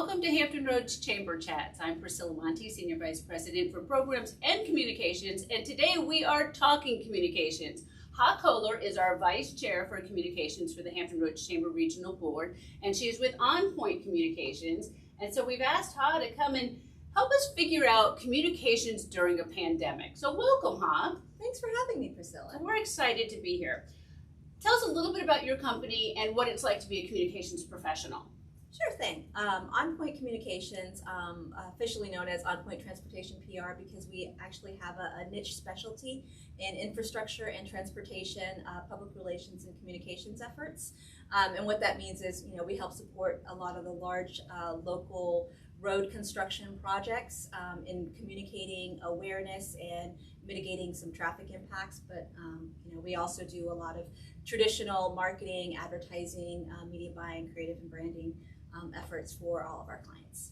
Welcome to Hampton Roads Chamber Chats. I'm Priscilla Monte, Senior Vice President for Programs and Communications, and today we are talking communications. Ha Kohler is our Vice Chair for Communications for the Hampton Roads Chamber Regional Board, and she is with On Point Communications. And so we've asked Ha to come and help us figure out communications during a pandemic. So welcome, Ha. Thanks for having me, Priscilla. We're excited to be here. Tell us a little bit about your company and what it's like to be a communications professional. Sure thing. On Point Communications, officially known as On Point Transportation PR, because we actually have a niche specialty in infrastructure and transportation, public relations and communications efforts. And what that means is, we help support a lot of the large local road construction projects in communicating awareness and mitigating some traffic impacts. But we also do a lot of traditional marketing, advertising, media buying, creative and branding efforts for all of our clients.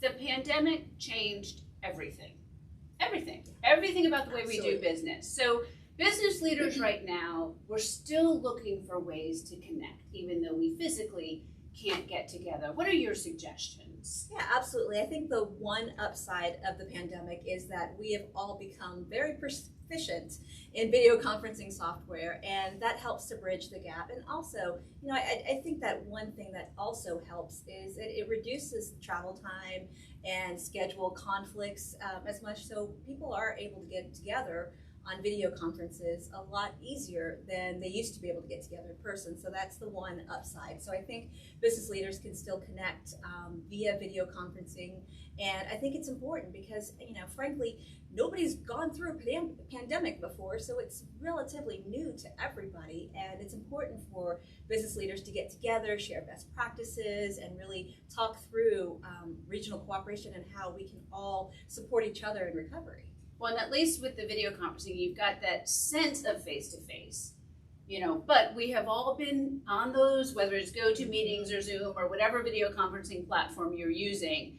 The pandemic changed everything. Everything about the way we do business. So business leaders right now, we're still looking for ways to connect, even though we physically can't get together. What are your suggestions? Yeah, absolutely. I think the one upside of the pandemic is that we have all become very proficient in video conferencing software, and that helps to bridge the gap. And also, I think that one thing that also helps is it reduces travel time and schedule conflicts as much, so people are able to get together on video conferences a lot easier than they used to be able to get together in person. So that's the one upside. So I think business leaders can still connect via video conferencing. And I think it's important because, frankly, nobody's gone through a pandemic before, so it's relatively new to everybody. And it's important for business leaders to get together, share best practices, and really talk through regional cooperation and how we can all support each other in recovery. Well, and at least with the video conferencing, you've got that sense of face-to-face, but we have all been on those, whether it's GoToMeetings or Zoom or whatever video conferencing platform you're using,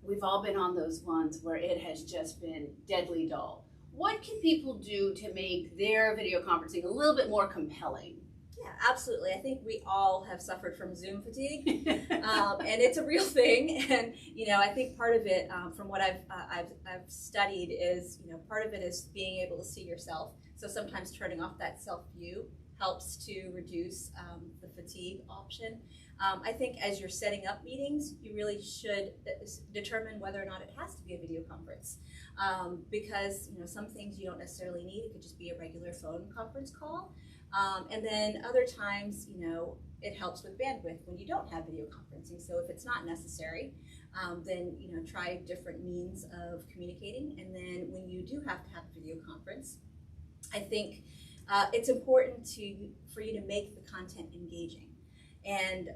we've all been on those ones where it has just been deadly dull. What can people do to make their video conferencing a little bit more compelling? Yeah, absolutely. I think we all have suffered from Zoom fatigue, and it's a real thing. And I think part of it, from what I've studied, is part of it is being able to see yourself. So sometimes turning off that self view helps to reduce the fatigue option. I think as you're setting up meetings, you really should determine whether or not it has to be a video conference, because some things you don't necessarily need. It could just be a regular phone conference call. And then other times, it helps with bandwidth when you don't have video conferencing. So if it's not necessary, then, try different means of communicating. And then when you do have to have a video conference, I think it's important for you to make the content engaging and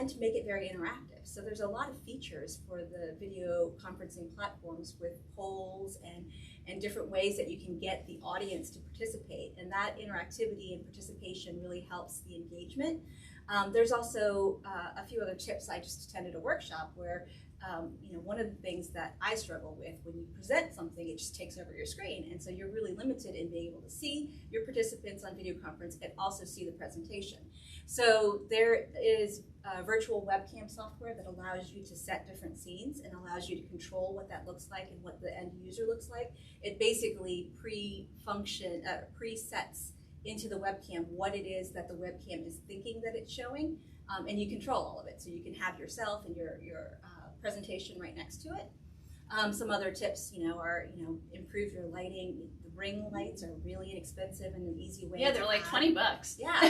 to make it very interactive. So there's a lot of features for the video conferencing platforms with polls and different ways that you can get the audience to participate. And that interactivity and participation really helps the engagement. There's also a few other tips. I just attended a workshop where one of the things that I struggle with, when you present something, it just takes over your screen. And so you're really limited in being able to see your participants on video conference and also see the presentation. So there is virtual webcam software that allows you to set different scenes and allows you to control what that looks like and what the end user looks like. It basically presets into the webcam what it is that the webcam is thinking that it's showing, and you control all of it. So you can have yourself and your presentation right next to it. Some other tips, are improve your lighting. The ring lights are really inexpensive and an easy way. Yeah, they're like $20. Yeah,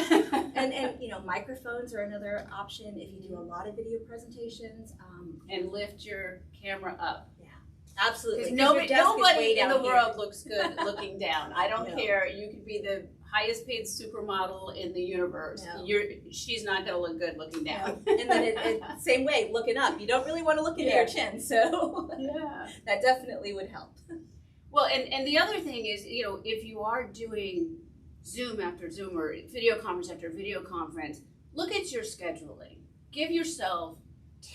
and microphones are another option if you do a lot of video presentations. And lift your camera up. Yeah, absolutely. Nobody in the world looks good looking down. I don't care. You could be the highest paid supermodel in the universe. No. She's not going to look good looking down. No. And then same way, looking up. You don't really want to look into your chin, so yeah, that definitely would help. Well, and the other thing is, if you are doing Zoom after Zoom or video conference after video conference, look at your scheduling. Give yourself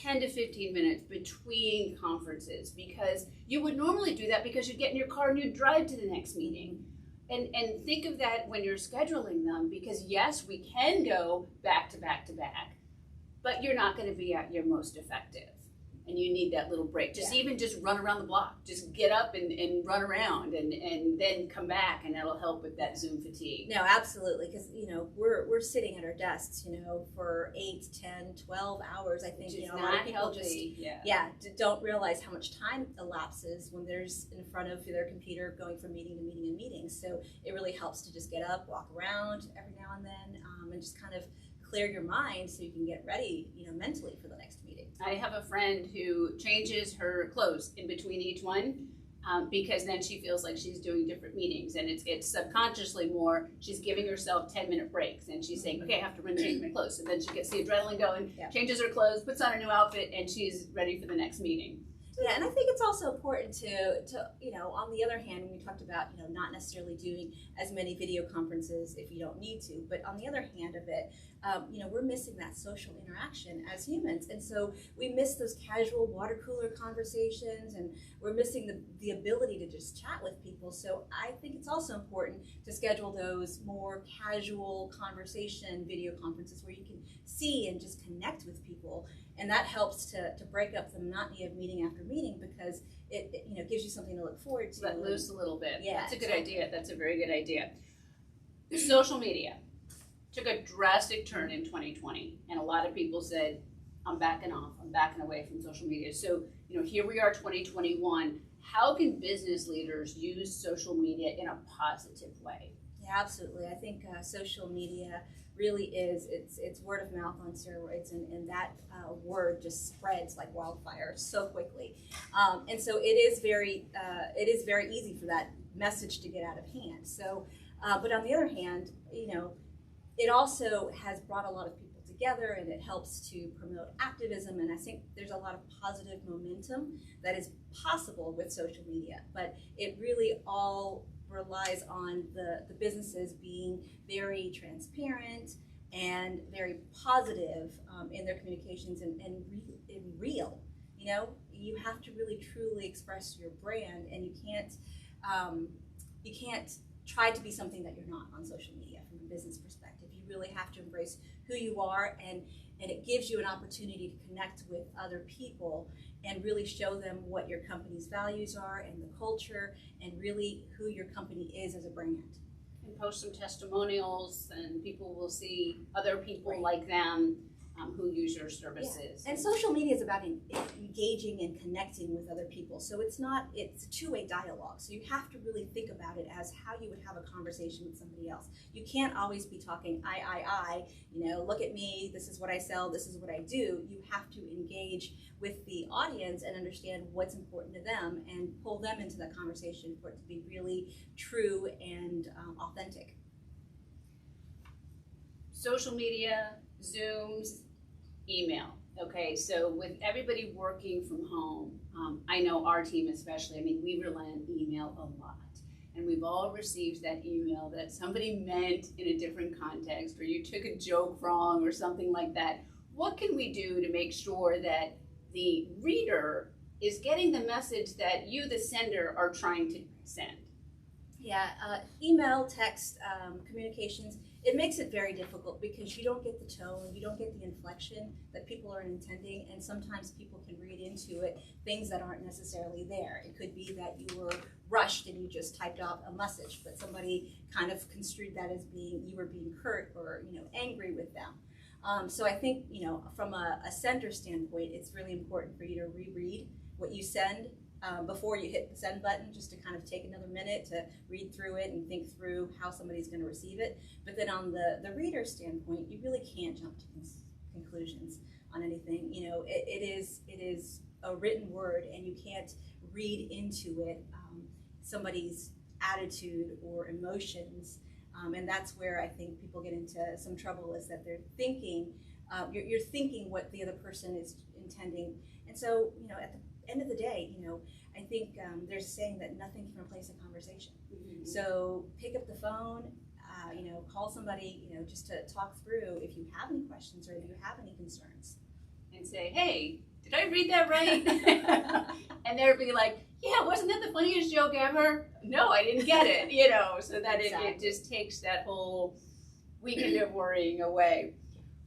10 to 15 minutes between conferences, because you would normally do that because you'd get in your car and you'd drive to the next meeting. And think of that when you're scheduling them, because yes, we can go back to back to back, but you're not going to be at your most effective. And you need that little break. Just even just run around the block. Just get up and run around and then come back, and that'll help with that Zoom fatigue. No, absolutely, because we're sitting at our desks, for 8, 10, 12 hours. I think Which is a lot of people healthy. don't realize how much time elapses when they're in front of their computer going from meeting to meeting and meeting. So it really helps to just get up, walk around every now and then, and just kind of clear your mind so you can get ready, mentally for the next meeting. I have a friend who changes her clothes in between each one because then she feels like she's doing different meetings, and it's subconsciously more she's giving herself 10-minute breaks, and she's saying, okay, I have to run and change my clothes. So then she gets the adrenaline going, changes her clothes, puts on a new outfit, and she's ready for the next meeting. Yeah, and I think it's also important to on the other hand, when we talked about, not necessarily doing as many video conferences if you don't need to, but on the other hand of it, we're missing that social interaction as humans. And so we miss those casual water cooler conversations, and we're missing the ability to just chat with people. So I think it's also important to schedule those more casual conversation video conferences where you can see and just connect with people. And that helps to break up the monotony of meeting after meeting, because it gives you something to look forward to. Let loose a little bit. Yeah, that's a good idea. That's a very good idea. Social media took a drastic turn in 2020, and a lot of people said, I'm backing off. I'm backing away from social media. So, here we are, 2021. How can business leaders use social media in a positive way? Yeah, absolutely. I think social media really is, it's word of mouth on steroids, and that word just spreads like wildfire so quickly. And so it is very easy for that message to get out of hand. So, but on the other hand, it also has brought a lot of people together, and it helps to promote activism, and I think there's a lot of positive momentum that is possible with social media, but it really all relies on the businesses being very transparent and very positive in their communications and real. You have to really truly express your brand, and you can't try to be something that you're not on social media from a business perspective. You really have to embrace who you are, and it gives you an opportunity to connect with other people and really show them what your company's values are and the culture, and really who your company is as a brand. And post some testimonials, and people will see other people like them who use your services. Yeah. And social media is about engaging and connecting with other people. So it's a two-way dialogue. So you have to really think about it as how you would have a conversation with somebody else. You can't always be talking I, look at me, this is what I sell, this is what I do. You have to engage with the audience and understand what's important to them and pull them into that conversation for it to be really true and authentic. Social media, Zooms, email. Okay, so with everybody working from home, I know our team especially, we rely on email a lot. And we've all received that email that somebody meant in a different context, or you took a joke wrong or something like that. What can we do to make sure that the reader is getting the message that you, the sender, are trying to send? Yeah, email, text, communications, it makes it very difficult because you don't get the tone, you don't get the inflection that people are intending, and sometimes people can read into it things that aren't necessarily there. It could be that you were rushed and you just typed out a message, but somebody kind of construed that as you were being hurt or angry with them. So I think from a sender standpoint, it's really important for you to reread what you send before you hit the send button, just to kind of take another minute to read through it and think through how somebody's going to receive it. But then on the reader standpoint, you really can't jump to conclusions on anything. It is a written word, and you can't read into it somebody's attitude or emotions. And that's where I think people get into some trouble, is that they're thinking, you're thinking what the other person is intending. And so, at the end of the day, I think there's a saying that nothing can replace a conversation. Mm-hmm. So pick up the phone, call somebody, just to talk through if you have any questions or if you have any concerns. And say, hey, did I read that right? And they'll be like, yeah, wasn't that the funniest joke ever? No, I didn't get it, so that it just takes that whole weekend of worrying away.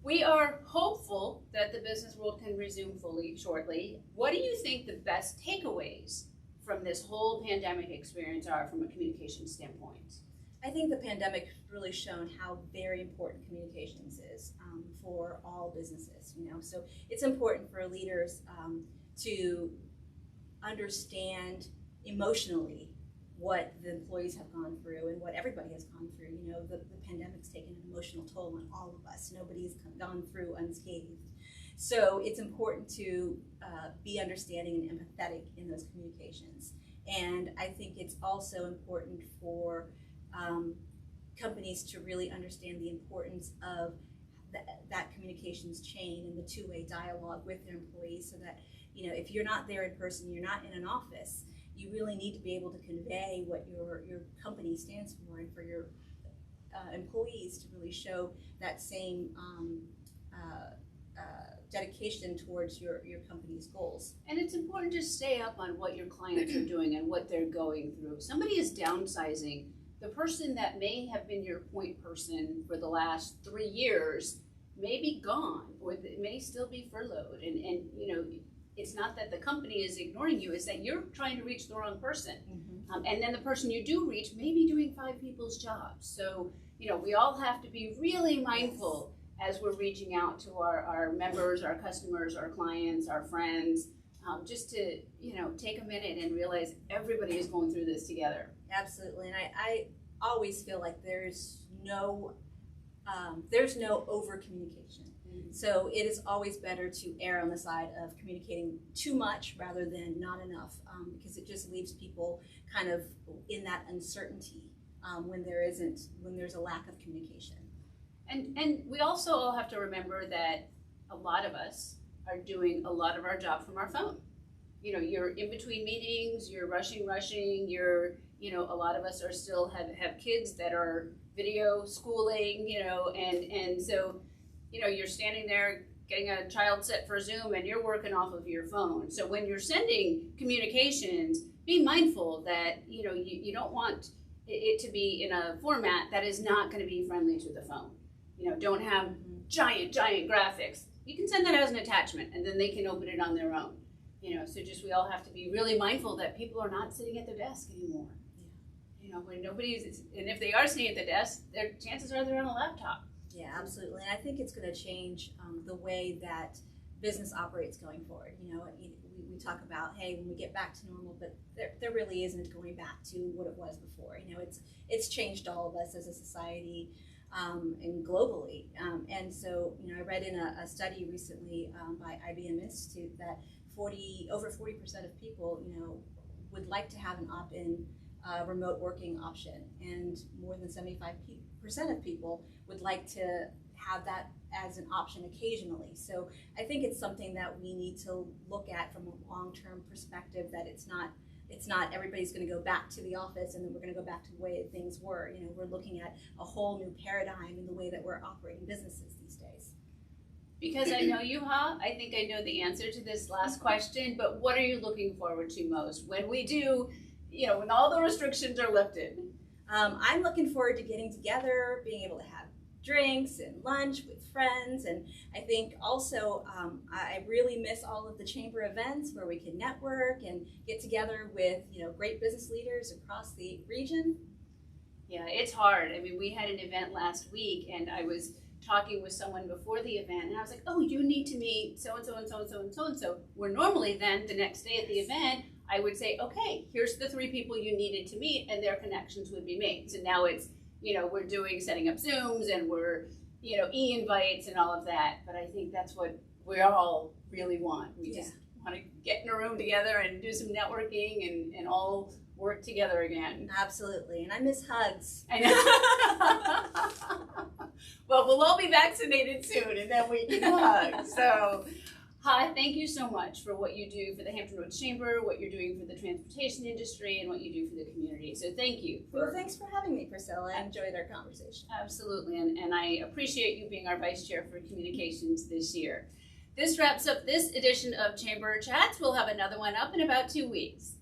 We are hopeful that the business world can resume fully shortly. What do you think the best takeaways from this whole pandemic experience are from a communication standpoint? I think the pandemic has really shown how very important communications is for all businesses. So it's important for leaders to understand emotionally what the employees have gone through and what everybody has gone through. The pandemic's taken an emotional toll on all of us. Nobody's gone through unscathed. So it's important to be understanding and empathetic in those communications. And I think it's also important for companies to really understand the importance of that communications chain and the two-way dialogue with their employees, so that if you're not there in person, you're not in an office, you really need to be able to convey what your company stands for, and for your employees to really show that same dedication towards your company's goals. And it's important to stay up on what your clients are doing and what they're going through. If somebody is downsizing, the person that may have been your point person for the last 3 years may be gone, or may still be furloughed. And it's not that the company is ignoring you, it's that you're trying to reach the wrong person. Mm-hmm. And then the person you do reach may be doing 5 people's jobs. So, we all have to be really mindful as we're reaching out to our members, our customers, our clients, our friends, just to, take a minute and realize everybody is going through this together. Absolutely. And I always feel like there's no over communication. Mm-hmm. So it is always better to err on the side of communicating too much rather than not enough, because it just leaves people kind of in that uncertainty when there's a lack of communication. And we also all have to remember that a lot of us are doing a lot of our job from our phone. You're in between meetings, you're rushing, you're, a lot of us are still have kids that are video schooling, and so, you're standing there getting a child set for Zoom and you're working off of your phone. So when you're sending communications, be mindful that, you don't want it to be in a format that is not going to be friendly to the phone. Don't have giant graphics. You can send that as an attachment and then they can open it on their own. So just we all have to be really mindful that people are not sitting at their desk anymore. Yeah. When nobody's, and if they are sitting at the desk, their chances are they're on a laptop. Yeah, absolutely. And I think it's going to change the way that business operates going forward. We talk about, hey, when we get back to normal, but there really isn't going back to what it was before. It's changed all of us as a society. And globally. And so, I read in a study recently by IBM Institute that over 40% of people, would like to have an opt-in remote working option, and more than 75% of people would like to have that as an option occasionally. So I think it's something that we need to look at from a long-term perspective, that it's not everybody's going to go back to the office and then we're going to go back to the way things were. We're looking at a whole new paradigm in the way that we're operating businesses these days. Because I know you, I think I know the answer to this last question, but what are you looking forward to most when we do, when all the restrictions are lifted? I'm looking forward to getting together, being able to have drinks and lunch with friends, and I think also I really miss all of the chamber events where we can network and get together with great business leaders across the region. Yeah, it's hard. I mean, we had an event last week, and I was talking with someone before the event, and I was like, oh, you need to meet so and so and so and so and so and so. Where normally then the next day at the event I would say, okay, here's the 3 people you needed to meet, and their connections would be made. So now it's, we're setting up Zooms, and we're, e-invites and all of that. But I think that's what we all really want. We just want to get in a room together and do some networking and all work together again. Absolutely. And I miss hugs. I know. Well, we'll all be vaccinated soon, and then we can hug. So, hi, thank you so much for what you do for the Hampton Roads Chamber, what you're doing for the transportation industry, and what you do for the community. So thank you. Well, thanks for having me, Priscilla. I enjoyed our conversation. Absolutely, and I appreciate you being our Vice Chair for Communications this year. This wraps up this edition of Chamber Chats. We'll have another one up in about 2 weeks.